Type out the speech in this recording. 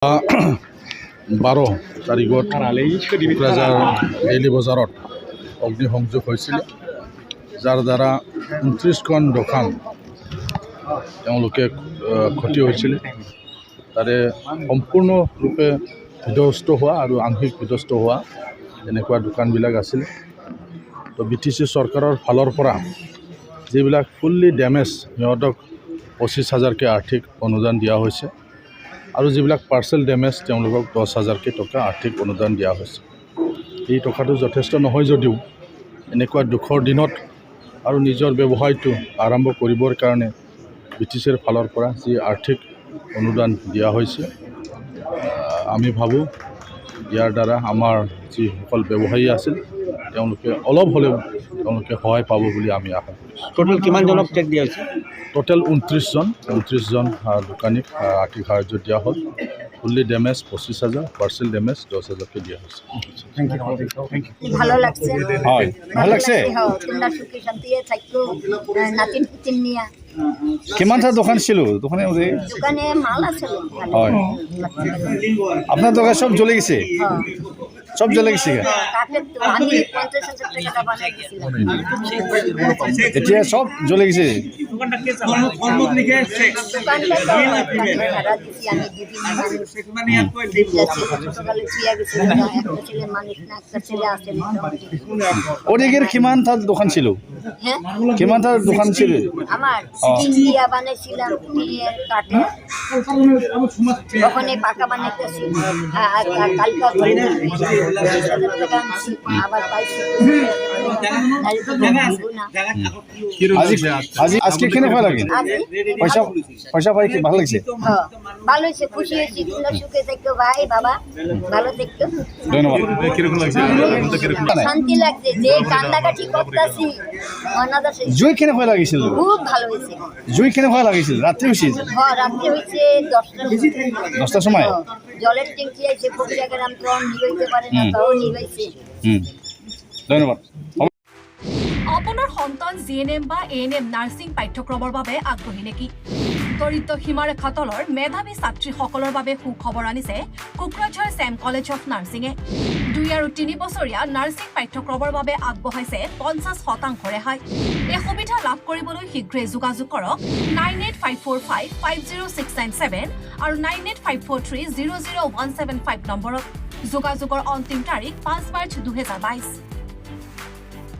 12 তাৰিখত কোকৰাঝাৰ ডেইলি বজাৰত অগ্নিসংযোগ হৈছিল, যাৰ দ্বাৰা 29খন দোকান তেওঁলোকে ক্ষতি হৈছিল। তাৰে সম্পূৰ্ণৰূপে বিধ্বস্ত হোৱা আৰু আংশিক বিধ্বস্ত হোৱা এনেকুৱা দোকানবিলাক আছিল। তো BTC চৰকাৰৰ ফালৰ পৰা যিবিলাক ফুল্লি ডেমেজ সিহঁতক 25,000কৈ আৰ্থিক অনুদান দিয়া হৈছে আৰু যিবিলাক পাৰ্চেল ডেমেজ তেওঁলোকক 10,000কৈ টকা আৰ্থিক অনুদান দিয়া হৈছে। এই টকাটো যথেষ্ট নহয় যদিও এনেকুৱা দুখৰ দিনত আৰু নিজৰ ব্যৱসায়টো আৰম্ভ কৰিবৰ কাৰণে BTCৰ ফালৰ পৰা যি আৰ্থিক অনুদান দিয়া হৈছে, আমি ভাবোঁ ইয়াৰ দ্বাৰা আমাৰ যিসকল ব্যৱসায়ী আছিল তেওঁলোকে অলপ হ'লেও তেওঁলোকে সহায় পাব বুলি আমি আশা কৰিছোঁ। টোটেল কিমানজনক চেক দিয়া হৈছে? টোটেল 29জন দোকানীক আৰ্থিক সাহায্য দিয়া হ'ল। ফুল্লি ডেমেজ 25,000, পাৰ্চেল ডেমেজ 10,000কৈ দিয়া হৈছে। ভালো লাগছে, হয়, ভালো লাগছে। তোমরা সুখী শান্তিতে থাকো, নাতিন পুতিন নিয়া কিমানটা দোকান ছিল? দোকানে দোকানে মাল আছে। হয়, আপনার দোকান সব জ্বলে গেছে? সব জ্বলে গেছে? আমি 50,000 টাকা বানাই দিয়েছিলাম, এতিয়া সব জ্বলে গেছে? দোকানটা ভাড়া দিছি আমি ছোটকালে ছুঁয়া গেছি, একটা ছেলে মানুষ না, একটা ছেলে আছে মোটামুটি। ওদিকের কিমানটা দোকান ছিল? হ্যাঁ, কিমানটা দোকান ছিল? আমার ইন্ডিয়া বানাইছিলাম টিনের কাঠে, ওখানে পাকা বানাইতেছি। কালকা আবার পাইছি আজকে কেন ভালো লাগে? পয়সা পয়সা পাই ভালো লাগছে? ভালো হয়েছে, খুশি হয়েছি। তোমরা সুখে থাকো ভাই, বাবা ভালো থাকো। ধন্যবাদ। শান্তি লাগছে যে কান্দাকাটি করতেছি। জুই কেন ভয় লাগিছিল? খুব ভালো হয়েছে। জুই কেন ভয় লাগিছিল? রাত্রে হয়েছিল? রাত্রে হয়েছে 10টার সময়। জলের ট্যাঙ্কি আছে, ফকিরাগ্রাম তো নিবাইতে পারে না, তাও নিবাইছে। ধন্যবাদ। আপোনাৰ সন্তান GNM বা ANM নাৰ্ছিং পাঠ্যক্ৰমৰ বাবে আগ্ৰহী নেকি? দৰিদ্ৰ সীমাৰেখা তলৰ মেধাৱী ছাত্ৰীসকলৰ বাবে সুখবৰ আনিছে কোকৰাঝাৰ ছেম কলেজ অফ নাৰ্ছিঙে। 2 আৰু 3 বছৰীয়া নাৰ্ছিং পাঠ্যক্ৰমৰ বাবে আগবঢ়াইছে 50% ৰেহাই। এই সুবিধা লাভ কৰিবলৈ শীঘ্ৰে যোগাযোগ কৰক 9854550697 আৰু 9854300175 নম্বৰত। যোগাযোগৰ অন্তিম তাৰিখ 5 মাৰ্চ 2022।